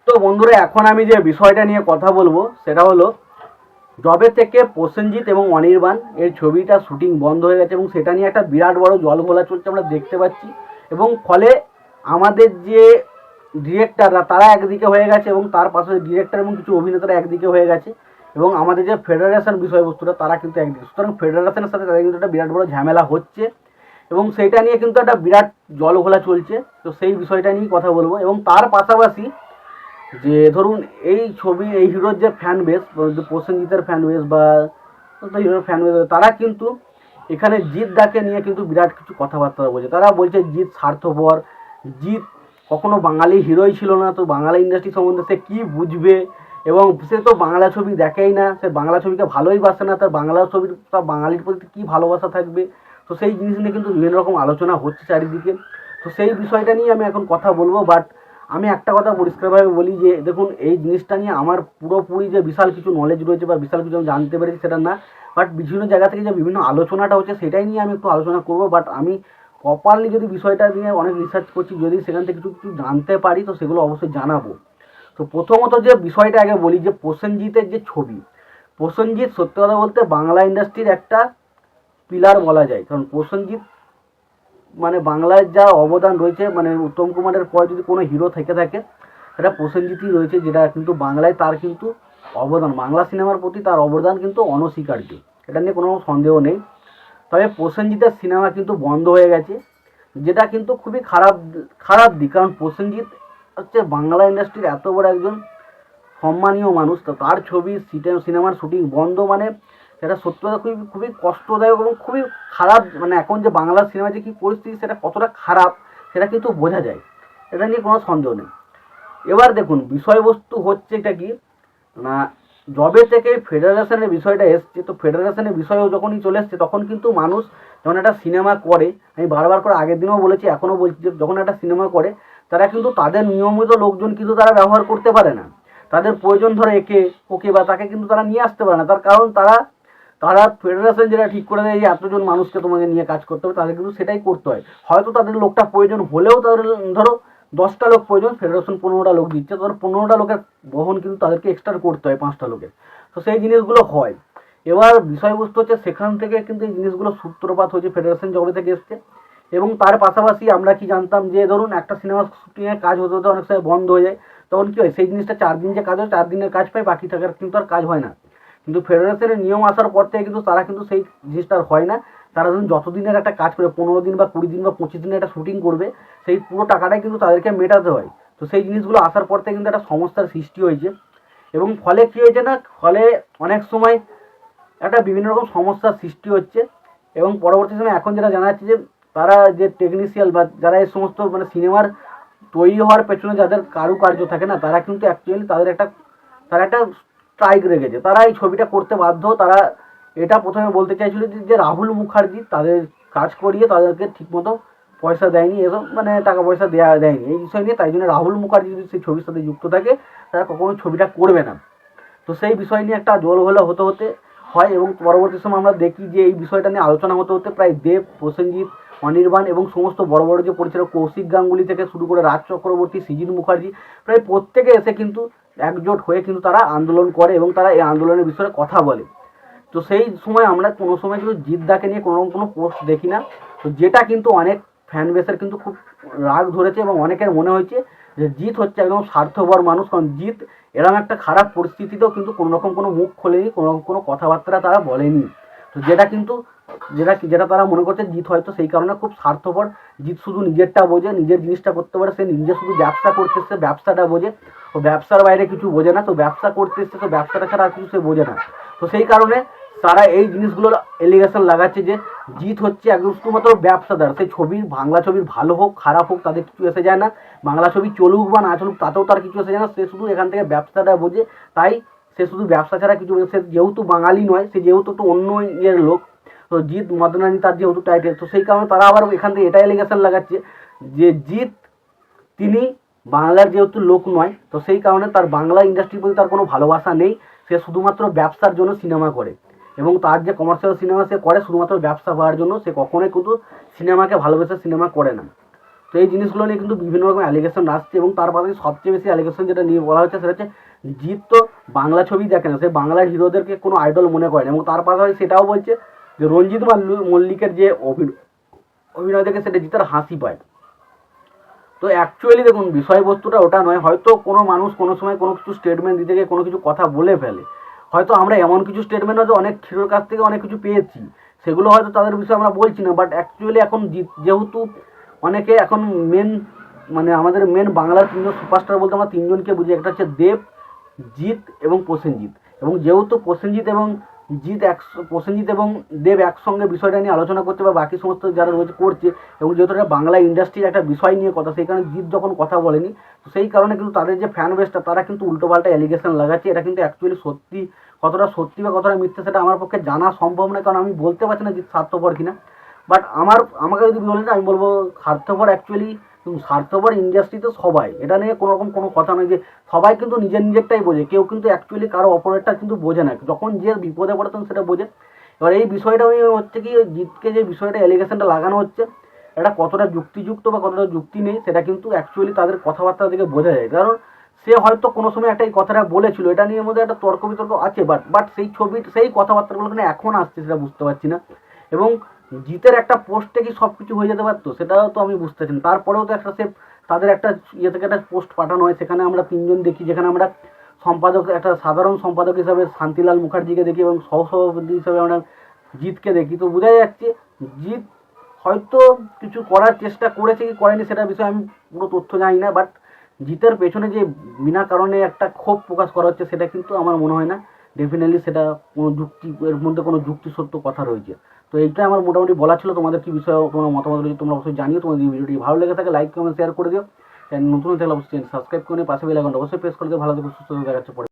তো বন্ধুরা, এখন আমি যে বিষয়টা নিয়ে কথা বলবো সেটা হলো, যবে থেকে প্রসেনজিৎ এবং অনির্বাণ এর ছবিটা শুটিং বন্ধ হয়ে গেছে এবং সেটা নিয়ে একটা বিরাট বড় জলঘোলা চলছে আমরা দেখতে পাচ্ছি। এবং ফলে আমাদের যে ডিরেক্টররা তারা একদিকে হয়ে গেছে এবং তার পাশে ডিরেক্টর এবং কিছু অভিনেতারা একদিকে হয়ে গেছে, এবং আমাদের যে ফেডারেশন বিষয়বস্তুটা তারা কিন্তু একদিকে। সুতরাং ফেডারেশনের সাথে তাদের কিন্তু একটা বিরাট বড় ঝামেলা হচ্ছে এবং সেইটা নিয়ে কিন্তু একটা বিরাট জলঘোলা চলছে। তো সেই বিষয়টা নিয়েই কথা বলবো। এবং তার পাশাপাশি যে ধরুন, এই ছবি এই হিরোর যে ফ্যান বেস, প্রসেনজিতের ফ্যান বেস বা হিরোর ফ্যান বেস, তারা কিন্তু এখানে জিৎ দাকে নিয়ে কিন্তু বিরাট কিছু কথাবার্তা বলছে। তারা বলছে জিৎ স্বার্থপর, জিৎ কখনো বাঙালি হিরোই ছিল না, তো বাংলা ইন্ডাস্ট্রি সম্বন্ধে সে কী বুঝবে, এবং সে তো বাংলা ছবি দেখেই না, সে বাংলা ছবিকে ভালোই বাসে না, তার বাংলা ছবির তার বাঙালির প্রতি কী ভালোবাসা থাকবে। তো সেই জিনিস নিয়ে কিন্তু বিভিন্ন রকম আলোচনা হচ্ছে চারিদিকে। তো সেই বিষয়টা নিয়ে আমি এখন কথা বলবো। বাট আমি একটা কথা পরিষ্কারভাবে বলি যে দেখুন, এই জিনিসটা নিয়ে আমার পুরোপুরি যে বিশাল কিছু নলেজ রয়েছে বা বিশাল কিছু আমি জানতে পেরেছি সেটা না। বাট বিভিন্ন জায়গা থেকে যে বিভিন্ন আলোচনাটা হচ্ছে সেটাই নিয়ে আমি একটু আলোচনা করব। বাট আমি প্রপারলি যদি বিষয়টা নিয়ে অনেক রিসার্চ করছি, যদি সেখান থেকে কিছু কিছু জানতে পারি তো সেগুলো অবশ্যই জানাবো। তো প্রথমত যে বিষয়টা আগে বলি, যে প্রসেনজিতের যে ছবি, প্রসেনজিৎ সত্যি কথা বলতে বাংলা ইন্ডাস্ট্রির একটা পিলার বলা যায়। কারণ প্রসেনজিৎ মানে বাংলায় যা অবদান রয়েছে, মানে উত্তম কুমারের পর যদি কোনো হিরো থেকে থাকে সেটা প্রসেনজিৎই রয়েছে, যেটা কিন্তু বাংলায় তার কিন্তু অবদান, বাংলা সিনেমার প্রতি তার অবদান কিন্তু অনস্বীকার্য, এটা নিয়ে কোনো সন্দেহ নেই। তবে প্রসেনজিতের সিনেমা কিন্তু বন্ধ হয়ে গেছে, যেটা কিন্তু খুবই খারাপ খারাপ দিক। কারণ প্রসেনজিৎ হচ্ছে বাংলা ইন্ডাস্ট্রির এত বড় একজন সম্মানীয় মানুষ, তো তার ছবি সিনেমার শুটিং বন্ধ মানে সেটা সত্যি কথা খুবই খুবই কষ্টদায়ক এবং খুবই খারাপ। মানে এখন যে বাংলা সিনেমা যে কী পরিস্থিতি সেটা কতটা খারাপ সেটা কিন্তু বোঝা যায়, এটা নিয়ে কোনো সন্দেহ নেই। এবার দেখুন, বিষয়বস্তু হচ্ছে এটা কি না, যবে থেকে ফেডারেশনের বিষয়টা এসছে, তো ফেডারেশনের বিষয়ও যখনই চলে এসছে তখন কিন্তু মানুষ যখন একটা সিনেমা করে, আমি বারবার করে আগের দিনও বলেছি এখনও বলছি, যে যখন একটা সিনেমা করে তারা কিন্তু তাদের নিয়মিত লোকজন কিন্তু তারা ব্যবহার করতে পারে না। তাদের প্রয়োজন ধরে একে ওকে বা তাকে কিন্তু তারা নিয়ে আসতে পারে না। তার কারণ তারা তারা ফেডারেশন যেটা ঠিক করে দেয় যে এতজন মানুষকে তোমাকে নিয়ে কাজ করতে হবে, তাদের কিন্তু সেটাই করতে হয়। হয়তো তাদের লোকটা প্রয়োজন হলেও তাদের ধরো 10টা লোক প্রয়োজন, ফেডারেশন 15টা লোক দিচ্ছে, ধরো 15টা লোকের বহন কিন্তু তাদেরকে এক্সট্রা করতে হয় 5টা লোকের। তো সেই জিনিসগুলো হয়। এবার বিষয়বস্তু হচ্ছে সেখান থেকে কিন্তু এই জিনিসগুলো সূত্রপাত হয়েছে ফেডারেশন জবে থেকে এসছে। এবং তার পাশাপাশি আমরা কি জানতাম যে ধরুন একটা সিনেমা শুটিংয়ের কাজ হতে হতে অনেক সময় বন্ধ হয়ে যায়, তখন কী হয়, সেই জিনিসটা 4 দিন যে কাজ হয় 4 দিনের কাজ পায়, বাকি থাকার কিন্তু আর কাজ হয় না। কিন্তু ফেডারেশনের নিয়ম আসার পর থেকে কিন্তু তারা কিন্তু সেই জিনিসটা আর হয় না। তারা ধরুন যতদিনের একটা কাজ করে, 15 দিন বা 20 দিন বা 25 দিনের একটা শুটিং করবে, সেই পুরো টাকাটাই কিন্তু তাদেরকে মেটাতে হয়। তো সেই জিনিসগুলো আসার পর থেকে কিন্তু একটা সমস্যার সৃষ্টি হয়েছে। এবং ফলে কী হয়েছে না, ফলে অনেক সময় একটা বিভিন্ন রকম সমস্যার সৃষ্টি হচ্ছে। এবং পরবর্তী সময় এখন যেটা জানা যাচ্ছে যে তারা যে টেকনিশিয়াল বা যারা এই সমস্ত মানে সিনেমার তৈরি হওয়ার পেছনে যাদের কারুকার্য থাকে না, তারা কিন্তু অ্যাকচুয়ালি তারা একটা স্ট্রাইক রেখেছে, তারা এই ছবিটা করতে বাধ্য। তারা এটা প্রথমে বলতে চাইছিল যে রাহুল মুখার্জি তাদের কাজ করিয়ে তাদেরকে ঠিকমতো পয়সা দেয়নি, এসব মানে টাকা পয়সা দেয়নি এই বিষয় নিয়ে, তাই জন্য রাহুল মুখার্জি যদি সেই ছবির সাথে যুক্ত থাকে তারা কখনো ছবিটা করবে না। তো সেই বিষয় নিয়ে একটা জলঘোলা হতে হতে হয়। এবং পরবর্তী সময় আমরা দেখি যে এই বিষয়টা নিয়ে আলোচনা হতে হতে প্রায় দেব, প্রসেনজিৎ, অনির্বাণ এবং সমস্ত বড় বড় যে পরিচালক কৌশিক গাঙ্গুলি থেকে শুরু করে রাজ চক্রবর্তী, সৃজিত মুখার্জি, প্রায় প্রত্যেকে এসে কিন্তু একজোট হয়ে কিন্তু তারা আন্দোলন করে এবং তারা এই আন্দোলনের বিষয়ে কথা বলে। তো সেই সময় আমরা কোনো সময় কিন্তু জিদ্দাকে নিয়ে কোনো পোস্ট দেখি না। তো যেটা কিন্তু অনেক ফ্যান বেসের কিন্তু খুব রাগ ধরেছে এবং অনেকের মনে হয়েছে যে জিৎ হচ্ছে একদম স্বার্থপর মানুষ। কারণ জিৎ এরকম একটা খারাপ পরিস্থিতিতেও কিন্তু কোনো রকম কোনো মুখ খোলেনি, কোনো রকম কোনো কথাবার্তা তারা বলেনি। তো যেটা কিন্তু যেটা তারা মনে করছে জিৎ হয়তো সেই কারণে খুব স্বার্থপর। জিৎ শুধু নিজেরটা বোঝে, নিজের জিনিসটা করতে পারে, সে নিজে শুধু ব্যবসা করতে এসছে, ব্যবসাটা বোঝে। ও ব্যবসার বাইরে কিছু বোঝে না, তো ব্যবসা করতে এসছে, তো ব্যবসাটা ছাড়া আর কিছু সে বোঝে না। তো সেই কারণে তারা এই জিনিসগুলোর এলিগেশন লাগাচ্ছে যে জিৎ হচ্ছে একদম শুধুমাত্র ব্যবসাদার। সেই ছবির বাংলা ছবির ভালো হোক খারাপ হোক তাদের কিছু এসে যায় না, বাংলা ছবি চলুক বা না চলুক তাতেও তার কিছু এসে যায় না। সে শুধু এখান থেকে ব্যবসাটা বোঝে, তাই সে শুধু ব্যবসা ছাড়া কিছু, সে যেহেতু বাঙালি নয়, সে যেহেতু একটু অন্য ইয়ের লোক, তো জিৎ মদনানি তার যেহেতু টাইটেল, তো সেই কারণে তারা আবার এখান থেকে এটা এলিগেশন লাগাচ্ছে যে জিৎ তিনি বাংলার যেহেতু লোক নয়, তো সেই কারণে তার বাংলা ইন্ডাস্ট্রির প্রতি তার কোনো ভালোবাসা নেই, সে শুধুমাত্র ব্যবসার জন্য সিনেমা করে। এবং তার যে কমার্শিয়াল সিনেমা সে করে শুধুমাত্র ব্যবসা হওয়ার জন্য, সে কখনোই কিন্তু সিনেমাকে ভালোবেসে সিনেমা করে না। তো এই জিনিসগুলো নিয়ে কিন্তু বিভিন্ন রকম অ্যালিগেশন আসছে, এবং তার পাশাপাশি সবচেয়ে বেশি অ্যালিগেশন যেটা নিয়ে বলা হচ্ছে সেটা হচ্ছে জিৎ তো বাংলা ছবি দেখে না, সে বাংলার হিরোদেরকে কোনো আইডল মনে করে না, এবং তার পাশাপাশি সেটাও বলছে যে রঞ্জিত মল্লিকের যে অভিনয় দেখে সেটা জিতের হাসি পায়। তো অ্যাকচুয়ালি দেখুন বিষয়বস্তুটা ওটা নয়, হয়তো কোনো মানুষ কোনো সময় কোনো কিছু স্টেটমেন্ট দিতে গিয়ে কোনো কিছু কথা বলে ফেলে, হয়তো আমরা এমন কিছু স্টেটমেন্ট হয়তো অনেক হিরোর কাছ থেকে অনেক কিছু পেয়েছি, সেগুলো হয়তো তাদের বিষয়ে আমরা বলছি না, বাট অ্যাকচুয়ালি এখন যেহেতু অনেকে এখন মেন মানে আমাদের মেন বাংলার তিনজন সুপারস্টার বলতে আমরা তিনজনকে বুঝি, একটা হচ্ছে দেব, জিৎ এবং প্রসেনজিৎ, এবং যেহেতু প্রসেনজিৎ এবং দেব একসঙ্গে বিষয়টা নিয়ে আলোচনা করছে বা বাকি সমস্ত যারা রয়েছে করছে, এবং যেহেতু এটা বাংলা ইন্ডাস্ট্রির একটা বিষয় নিয়ে কথা, সেই কারণে জিৎ যখন কথা বলেনি, তো সেই কারণে কিন্তু তাদের যে ফ্যান বেসটা তারা কিন্তু উল্টোপাল্টা অ্যালিগেশন লাগাচ্ছে। এটা কিন্তু অ্যাকচুয়ালি সত্যি, কতটা সত্যি বা কতটা মিথ্যে সেটা আমার পক্ষে জানা সম্ভব নয়, কারণ আমি বলতে পারছি না জিৎ স্বার্থপর কিনা, বাট আমাকে যদি বলেন আমি বলবো স্বার্থপর অ্যাকচুয়ালি স্বার্থপর ইন্ডাস্ট্রিতে সবাই, এটা নিয়ে কোনো রকম কোনো কথা নয় যে সবাই কিন্তু নিজেরটাই বোঝে, কেউ কিন্তু অ্যাকচুয়ালি কারো অপরেরটা কিন্তু বোঝে না, যখন যে বিপদে পড়ে তখন সেটা বোঝে। এবার এই বিষয়টা হচ্ছে কি জিতকে যে বিষয়টা অ্যালিগেশনটা লাগানো হচ্ছে এটা কতটা যুক্তিযুক্ত বা কতটা যুক্তি নেই সেটা কিন্তু অ্যাকচুয়ালি তাদের কথাবার্তা থেকে বোঝা যায়, কারণ সে হয়তো কোনো সময় একটা এই কথাটা বলেছিল, এটা নিয়ে মধ্যে একটা তর্ক বিতর্ক আছে, বাট সেই কথাবার্তাগুলো কিন্তু এখন আসছে সেটা বুঝতে পারছি না। এবং জিতের একটা পোস্টে কি সব কিছু হয়ে যেতে পারতো সেটাও তো আমি বুঝতে পারছি না, তারপরেও তো একটা তাদের একটা ইয়ে থেকে একটা পোস্ট পাঠানো হয়, সেখানে আমরা তিনজন দেখি, যেখানে আমরা সম্পাদক একটা সাধারণ সম্পাদক হিসাবে শান্তিলাল মুখার্জিকে দেখি এবং সহসভাপতি হিসাবে আমরা জিতকে দেখি, তো বোঝা যাচ্ছে জিত হয়তো কিছু করার চেষ্টা করেছে কি করেনি সেটার বিষয়ে আমি পুরো তথ্য জানি না, বাট জিতের পেছনে যে বিনা কারণে একটা ক্ষোভ প্রকাশ করা হচ্ছে সেটা কিন্তু আমার মনে হয় না ডেফিনেটলি সেটা কোনো যুক্তি, এর মধ্যে কোনো যুক্তিসত্য কথা রয়েছে। তো এইটা আমার মোটামুটি বলা ছিল, তোমাদের কি বিষয়ে তোমার মতামত রয়েছে তোমরা অবশ্যই জানিও, তোমাদের এই ভিডিওটি ভালো লেগে থাকে লাইক কমেন্ট শেয়ার করে দিও, নতুন থাকলে অবশ্যই সাবস্ক্রাইব করে পাশে বেল আইকনটা অবশ্যই প্রেস করে দিও। ভালো থেকে সুস্থ দেখাচ্ছে পরে।